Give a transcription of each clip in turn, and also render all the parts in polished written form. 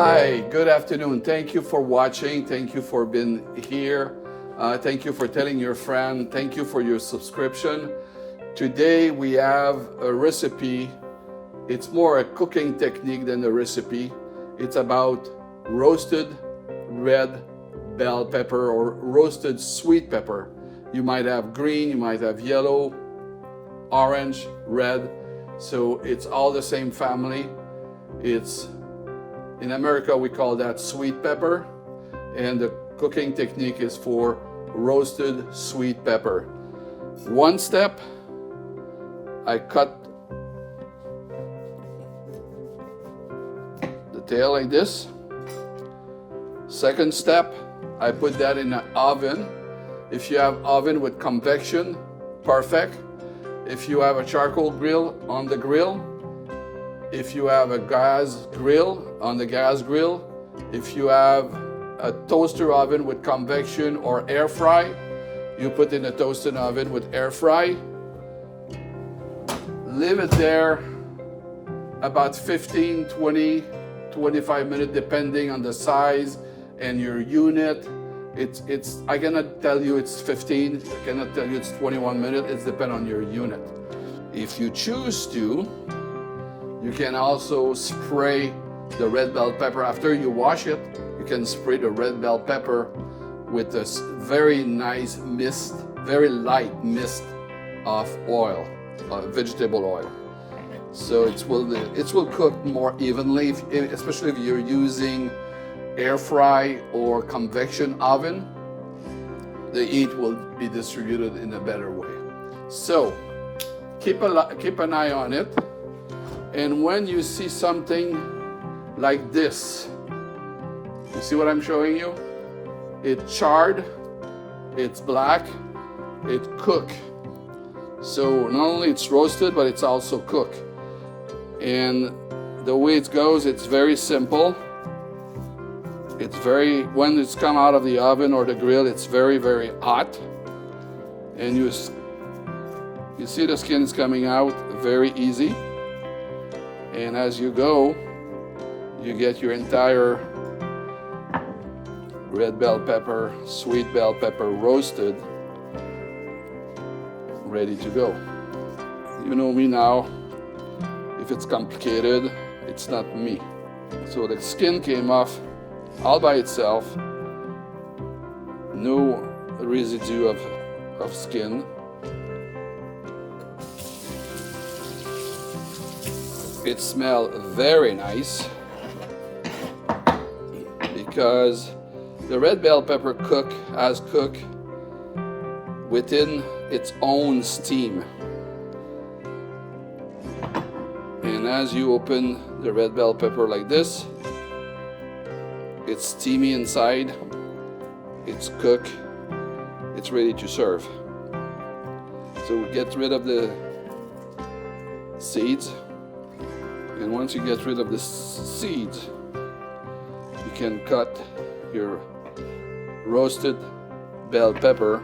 Hi, good afternoon. Thank you for watching. Thank you for being here. Thank you for telling your friend. Thank you for your subscription. Today we have a recipe. It's more a cooking technique than a recipe. It's about roasted red bell pepper or roasted sweet pepper. You might have green, you might have yellow, orange, red. So it's all the same family. It's in America we call that sweet pepper, and the cooking technique is for roasted sweet pepper. One step, I cut the tail like this. Second step, I put that in an oven. If you have oven with convection, perfect. If you have a charcoal grill, on the grill. If you have a gas grill, on the gas grill. If you have a toaster oven with convection or air fry, you put in a toaster oven with air fry. Leave it there about 15, 20, 25 minutes depending on the size and your unit. I cannot tell you it's 15, I cannot tell you it's 21 minutes, it depends on your unit. If you choose to, you can also spray the red bell pepper. After you wash it, you can spray the red bell pepper with a very nice mist, very light mist of oil, vegetable oil. So it will cook more evenly, especially if you're using air fry or convection oven. The heat will be distributed in a better way. So keep an eye on it. And when you see something like this, you see what I'm showing you? It's charred, it's black, it cooked. So not only it's roasted, but it's also cooked. And the way it goes, it's very simple. When it's come out of the oven or the grill, it's very, very hot. And you see the skin is coming out very easy. And as you go, you get your entire red bell pepper, sweet bell pepper roasted, ready to go. You know me now. If it's complicated, it's not me. So the skin came off all by itself. No residue of skin. It smells very nice because the red bell pepper has cooked within its own steam. And as you open the red bell pepper like this, it's steamy inside, it's cooked, it's ready to serve. So we get rid of the seeds. And once you get rid of the seeds, you can cut your roasted bell pepper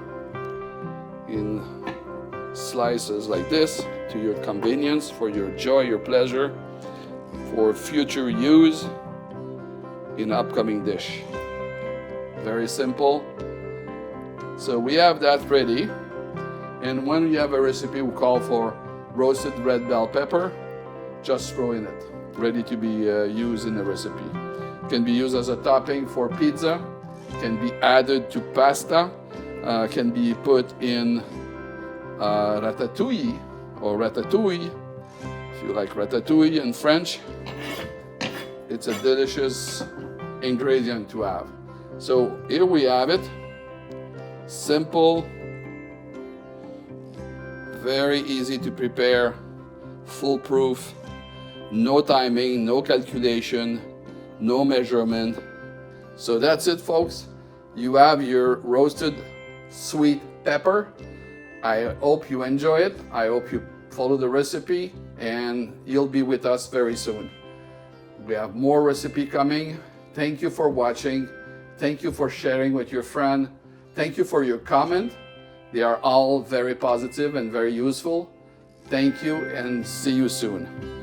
in slices like this to your convenience, for your joy, your pleasure, for future use in upcoming dish. Very simple. So we have that ready. And when you have a recipe we call for roasted red bell pepper, just throw in it, ready to be used in a recipe. Can be used as a topping for pizza, can be added to pasta, can be put in ratatouille or ratatouille. If you like ratatouille in French, it's a delicious ingredient to have. So here we have it. Simple, very easy to prepare, foolproof. No timing, no calculation, no measurement. So that's it, folks. You have your roasted sweet pepper. I hope you enjoy it. I hope you follow the recipe, and you'll be with us very soon. We have more recipe coming. Thank you for watching. Thank you for sharing with your friend. Thank you for your comment. They are all very positive and very useful. Thank you, and see you soon.